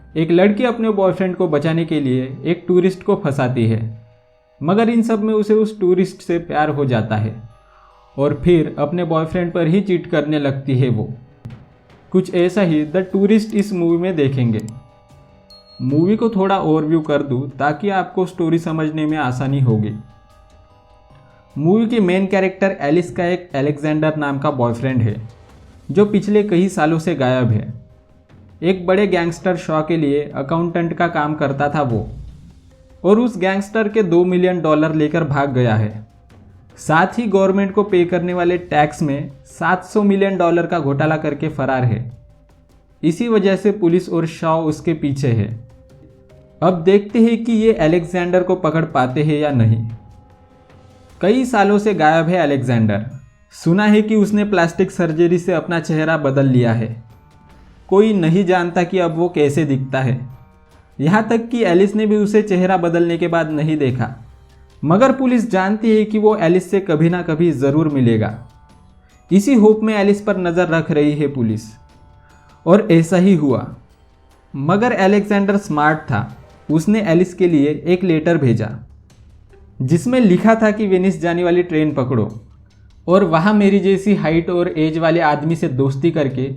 एक लड़की अपने बॉयफ्रेंड को बचाने के लिए एक टूरिस्ट को फंसाती है, मगर इन सब में उसे उस टूरिस्ट से प्यार हो जाता है और फिर अपने बॉयफ्रेंड पर ही चीट करने लगती है वो। कुछ ऐसा ही द टूरिस्ट इस मूवी में देखेंगे। मूवी को थोड़ा ओवरव्यू कर दूं ताकि आपको स्टोरी समझने में आसानी होगी। मूवी की मेन कैरेक्टर एलिस का एक अलेक्जेंडर नाम का बॉयफ्रेंड है जो पिछले कई सालों से गायब है। एक बड़े गैंगस्टर शॉ के लिए अकाउंटेंट का काम करता था वो, और उस गैंगस्टर के $2 मिलियन लेकर भाग गया है। साथ ही गवर्नमेंट को पे करने वाले टैक्स में $700 मिलियन का घोटाला करके फरार है। इसी वजह से पुलिस और शॉ उसके पीछे है। अब देखते हैं कि ये अलेक्जेंडर को पकड़ पाते हैं या नहीं। कई सालों से गायब है अलेक्जेंडर। सुना है कि उसने प्लास्टिक सर्जरी से अपना चेहरा बदल लिया है। कोई नहीं जानता कि अब वो कैसे दिखता है। यहाँ तक कि एलिस ने भी उसे चेहरा बदलने के बाद नहीं देखा, मगर पुलिस जानती है कि वो एलिस से कभी ना कभी ज़रूर मिलेगा। इसी होप में एलिस पर नज़र रख रही है पुलिस, और ऐसा ही हुआ। मगर अलेक्जेंडर स्मार्ट था। उसने एलिस के लिए एक लेटर भेजा जिसमें लिखा था कि वेनिस जाने वाली ट्रेन पकड़ो और वहाँ मेरी जैसी हाइट और एज वाले आदमी से दोस्ती करके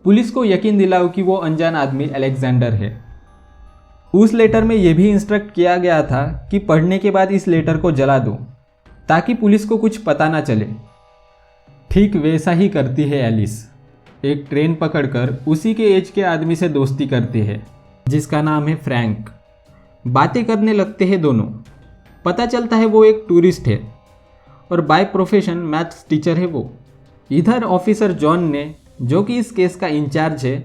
पुलिस को यकीन दिलाओ कि वो अनजान आदमी अलेक्जेंडर है। उस लेटर में यह भी इंस्ट्रक्ट किया गया था कि पढ़ने के बाद इस लेटर को जला दो ताकि पुलिस को कुछ पता ना चले। ठीक वैसा ही करती है एलिस। एक ट्रेन पकड़कर उसी के एज के आदमी से दोस्ती करती है जिसका नाम है फ्रैंक। बातें करने लगते हैं दोनों। पता चलता है वो एक टूरिस्ट है और बाय प्रोफेशन मैथ्स टीचर है वो। इधर ऑफिसर जॉन ने, जो कि इस केस का इंचार्ज है,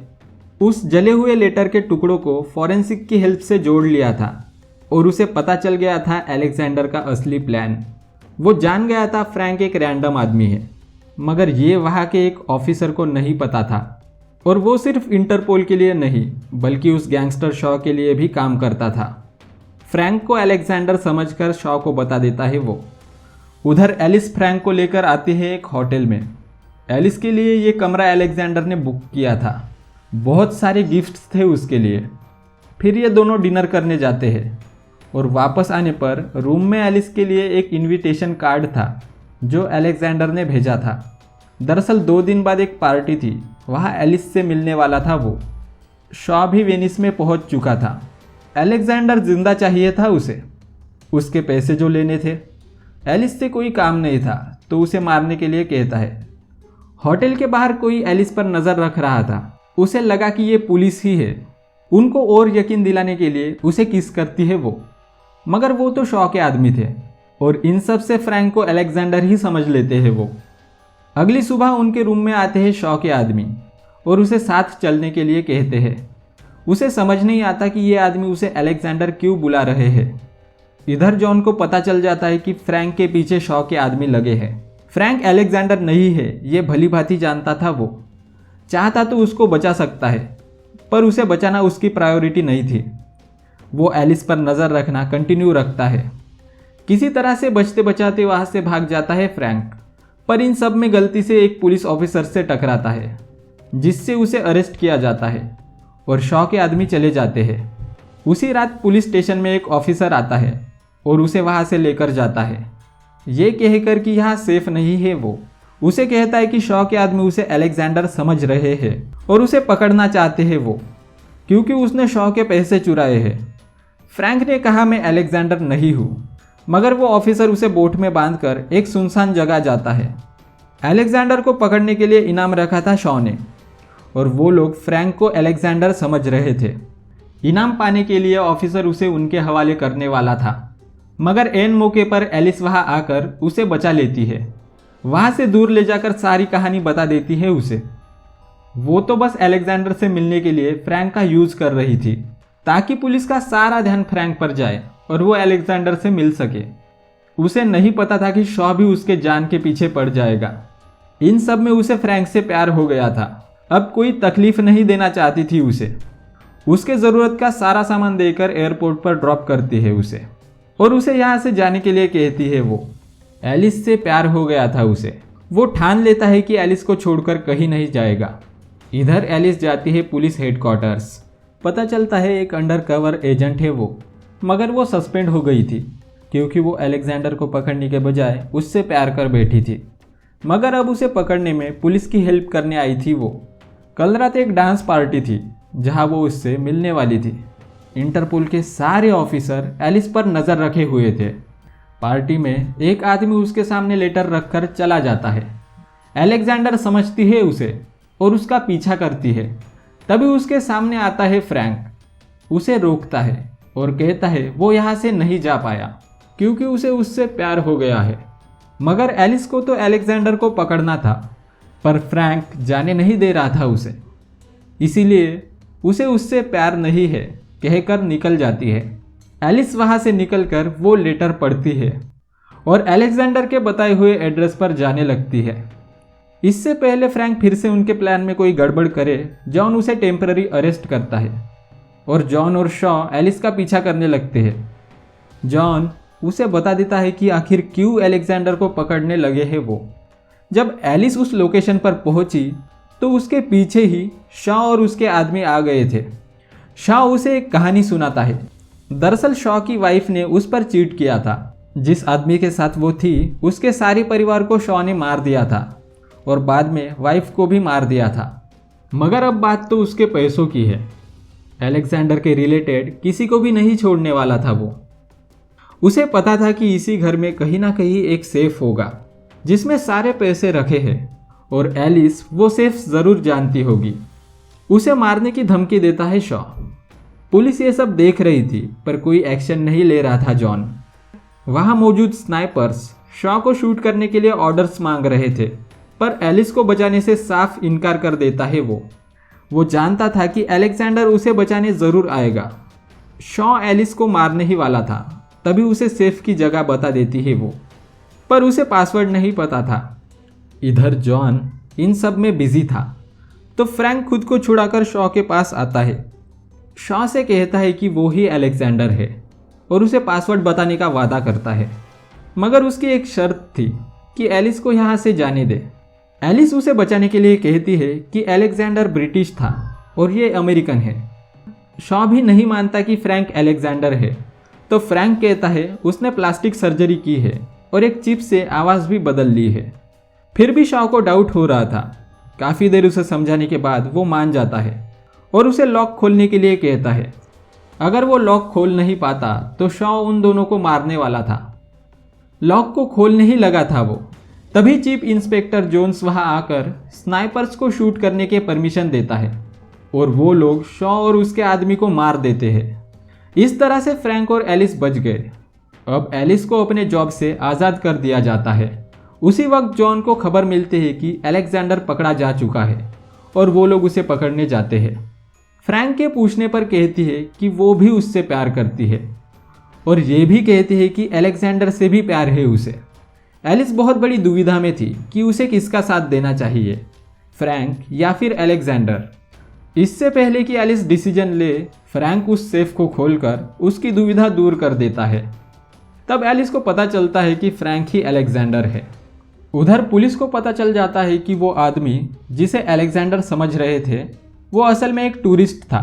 उस जले हुए लेटर के टुकड़ों को फॉरेंसिक की हेल्प से जोड़ लिया था और उसे पता चल गया था अलेक्जेंडर का असली प्लान। वो जान गया था फ्रैंक एक रैंडम आदमी है, मगर ये वहाँ के एक ऑफिसर को नहीं पता था। और वो सिर्फ इंटरपोल के लिए नहीं बल्कि उस गैंगस्टर शॉ के लिए भी काम करता था। फ्रैंक को अलेक्जेंडर समझकर शॉ को बता देता है वो। उधर एलिस फ्रैंक को लेकर आती है एक होटल में। एलिस के लिए ये कमरा अलेक्जेंडर ने बुक किया था। बहुत सारे गिफ्ट्स थे उसके लिए। फिर ये दोनों डिनर करने जाते हैं और वापस आने पर रूम में एलिस के लिए एक इनविटेशन कार्ड था जो अलेक्जेंडर ने भेजा था। दरअसल 2 दिन बाद एक पार्टी थी, वहाँ एलिस से मिलने वाला था वो। शॉ भी वेनिस में पहुँच चुका था। अलेक्जेंडर जिंदा चाहिए था उसे, उसके पैसे जो लेने थे। एलिस से कोई काम नहीं था तो उसे मारने के लिए कहता है। होटल के बाहर कोई एलिस पर नज़र रख रहा था। उसे लगा कि ये पुलिस ही है। उनको और यकीन दिलाने के लिए उसे किस करती है वो, मगर वो तो शॉ के आदमी थे और इन सब से फ्रैंक को अलेक्जेंडर ही समझ लेते हैं वो। अगली सुबह उनके रूम में आते हैं शॉ के आदमी और उसे साथ चलने के लिए कहते हैं। उसे समझ नहीं आता कि ये आदमी उसे अलेक्जेंडर क्यों बुला रहे हैं। इधर जॉन को पता चल जाता है कि फ्रैंक के पीछे शॉ के आदमी लगे हैं। फ्रैंक अलेक्जेंडर नहीं है ये भली भांति जानता था वो। चाहता तो उसको बचा सकता है, पर उसे बचाना उसकी प्रायोरिटी नहीं थी। वो एलिस पर नज़र रखना कंटिन्यू रखता है। किसी तरह से बचते बचाते वहाँ से भाग जाता है फ्रैंक, पर इन सब में गलती से एक पुलिस ऑफिसर से टकराता है जिससे उसे अरेस्ट किया जाता है और शॉ के आदमी चले जाते हैं। उसी रात पुलिस स्टेशन में एक ऑफिसर आता है और उसे वहाँ से लेकर जाता है, ये कहकर कि यहाँ सेफ नहीं है वो। उसे कहता है कि शॉ के आदमी उसे अलेक्जेंडर समझ रहे हैं और उसे पकड़ना चाहते हैं वो, क्योंकि उसने शॉ के पैसे चुराए हैं। फ्रैंक ने कहा मैं अलेक्जेंडर नहीं हूँ, मगर वो ऑफिसर उसे बोट में बांधकर एक सुनसान जगह जाता है। अलेक्जेंडर को पकड़ने के लिए इनाम रखा था शॉ ने, और वो लोग फ्रैंक को अलेक्जेंडर समझ रहे थे। इनाम पाने के लिए ऑफिसर उसे उनके हवाले करने वाला था, मगर एन मौके पर एलिस वहाँ आकर उसे बचा लेती है। वहाँ से दूर ले जाकर सारी कहानी बता देती है उसे। वो तो बस अलेक्जेंडर से मिलने के लिए फ्रैंक का यूज कर रही थी ताकि पुलिस का सारा ध्यान फ्रैंक पर जाए और वो अलेक्जेंडर से मिल सके। उसे नहीं पता था कि शॉ भी उसके जान के पीछे पड़ जाएगा। इन सब में उसे फ्रैंक से प्यार हो गया था। अब कोई तकलीफ नहीं देना चाहती थी उसे। उसके ज़रूरत का सारा सामान देकर एयरपोर्ट पर ड्रॉप करती है उसे और उसे यहाँ से जाने के लिए कहती है वो। एलिस से प्यार हो गया था उसे। वो ठान लेता है कि एलिस को छोड़कर कहीं नहीं जाएगा। इधर एलिस जाती है पुलिस हेडक्वार्टर्स। पता चलता है एक अंडरकवर एजेंट है वो, मगर वो सस्पेंड हो गई थी क्योंकि वो अलेक्जेंडर को पकड़ने के बजाय उससे प्यार कर बैठी थी। मगर अब उसे पकड़ने में पुलिस की हेल्प करने आई थी वो। कल रात एक डांस पार्टी थी जहां वो उससे मिलने वाली थी। इंटरपोल के सारे ऑफिसर एलिस पर नज़र रखे हुए थे। पार्टी में एक आदमी उसके सामने लेटर रखकर चला जाता है। अलेक्जेंडर समझती है उसे और उसका पीछा करती है। तभी उसके सामने आता है फ्रैंक, उसे रोकता है और कहता है वो यहाँ से नहीं जा पाया क्योंकि उसे उससे प्यार हो गया है। मगर एलिस को तो अलेक्जेंडर को पकड़ना था, पर फ्रैंक जाने नहीं दे रहा था उसे, इसीलिए उसे उससे प्यार नहीं है कहकर निकल जाती है। एलिस वहाँ से निकलकर वो लेटर पढ़ती है और अलेक्जेंडर के बताए हुए एड्रेस पर जाने लगती है। इससे पहले फ्रैंक फिर से उनके प्लान में कोई गड़बड़ करे, जॉन उसे टेम्पररी अरेस्ट करता है और जॉन और शॉ एलिस का पीछा करने लगते हैं। जॉन उसे बता देता है कि आखिर क्यों अलेक्जेंडर को पकड़ने लगे हैं वो। जब एलिस उस लोकेशन पर पहुंची तो उसके पीछे ही शॉ और उसके आदमी आ गए थे। शॉ उसे एक कहानी सुनाता है। दरअसल शॉ की वाइफ ने उस पर चीट किया था। जिस आदमी के साथ वो थी उसके सारे परिवार को शॉ ने मार दिया था और बाद में वाइफ को भी मार दिया था। मगर अब बात तो उसके पैसों की है। अलेक्जेंडर के रिलेटेड किसी को भी नहीं छोड़ने वाला था वो। उसे पता था कि इसी घर में कहीं ना कहीं एक सेफ होगा जिसमें सारे पैसे रखे हैं और एलिस वो सेफ ज़रूर जानती होगी। उसे मारने की धमकी देता है शॉ। पुलिस ये सब देख रही थी पर कोई एक्शन नहीं ले रहा था जॉन। वहाँ मौजूद स्नाइपर्स शॉ को शूट करने के लिए ऑर्डर्स मांग रहे थे, पर एलिस को बचाने से साफ इनकार कर देता है वो जानता था कि अलेक्जेंडर उसे बचाने ज़रूर आएगा। शॉ एलिस को मारने ही वाला था, तभी उसे सेफ की जगह बता देती है वो, पर उसे पासवर्ड नहीं पता था। इधर जॉन इन सब में बिजी था तो फ्रैंक खुद को छुड़ाकर शॉ के पास आता है। शॉ से कहता है कि वो ही अलेक्जेंडर है और उसे पासवर्ड बताने का वादा करता है, मगर उसकी एक शर्त थी कि एलिस को यहाँ से जाने दे। एलिस उसे बचाने के लिए कहती है कि अलेक्जेंडर ब्रिटिश था और ये अमेरिकन है। शॉ भी नहीं मानता कि फ्रैंक अलेक्जेंडर है, तो फ्रैंक कहता है उसने प्लास्टिक सर्जरी की है और एक चिप से आवाज़ भी बदल ली है। फिर भी शॉ को डाउट हो रहा था। काफ़ी देर उसे समझाने के बाद वो मान जाता है और उसे लॉक खोलने के लिए कहता है। अगर वो लॉक खोल नहीं पाता तो शॉ उन दोनों को मारने वाला था। लॉक को खोलने ही लगा था वो, तभी चीफ इंस्पेक्टर जोन्स वहां आकर स्नाइपर्स को शूट करने के परमिशन देता है और वो लोग शॉ और उसके आदमी को मार देते हैं। इस तरह से फ्रैंक और एलिस बच गए। अब एलिस को अपने जॉब से आज़ाद कर दिया जाता है। उसी वक्त जॉन को खबर मिलती है कि अलेक्जेंडर पकड़ा जा चुका है और वो लोग उसे पकड़ने जाते हैं। फ्रैंक के पूछने पर कहती है कि वो भी उससे प्यार करती है और ये भी कहती है कि अलेक्जेंडर से भी प्यार है उसे। एलिस बहुत बड़ी दुविधा में थी कि उसे किसका साथ देना चाहिए, फ्रैंक या फिर अलेक्जेंडर। इससे पहले कि एलिस डिसीजन ले, फ्रैंक उस सेफ को खोलकर उसकी दुविधा दूर कर देता है। तब एलिस को पता चलता है कि फ्रैंक ही अलेक्जेंडर है। उधर पुलिस को पता चल जाता है कि वो आदमी जिसे अलेक्जेंडर समझ रहे थे वो असल में एक टूरिस्ट था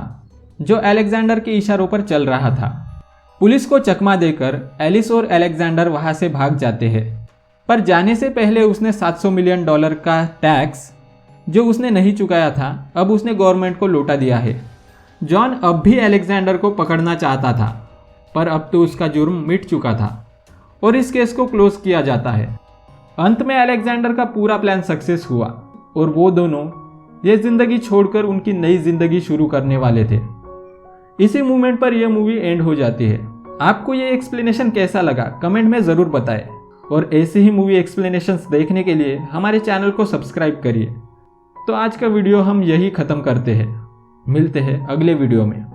जो अलेक्जेंडर के इशारों पर चल रहा था। पुलिस को चकमा देकर एलिस और अलेक्जेंडर वहां से भाग जाते हैं, पर जाने से पहले उसने $700 मिलियन का टैक्स जो उसने नहीं चुकाया था अब उसने गवर्नमेंट को लौटा दिया है। जॉन अब भी अलेक्जेंडर को पकड़ना चाहता था, पर अब तो उसका जुर्म मिट चुका था और इस केस को क्लोज किया जाता है। अंत में अलेक्जेंडर का पूरा प्लान सक्सेस हुआ और वो दोनों ये जिंदगी छोड़कर उनकी नई जिंदगी शुरू करने वाले थे। इसी मूवमेंट पर यह मूवी एंड हो जाती है। आपको ये एक्सप्लेनेशन कैसा लगा कमेंट में ज़रूर बताएं और ऐसे ही मूवी एक्सप्लेनेशंस देखने के लिए हमारे चैनल को सब्सक्राइब करिए। तो आज का वीडियो हम यही ख़त्म करते हैं। मिलते हैं अगले वीडियो में।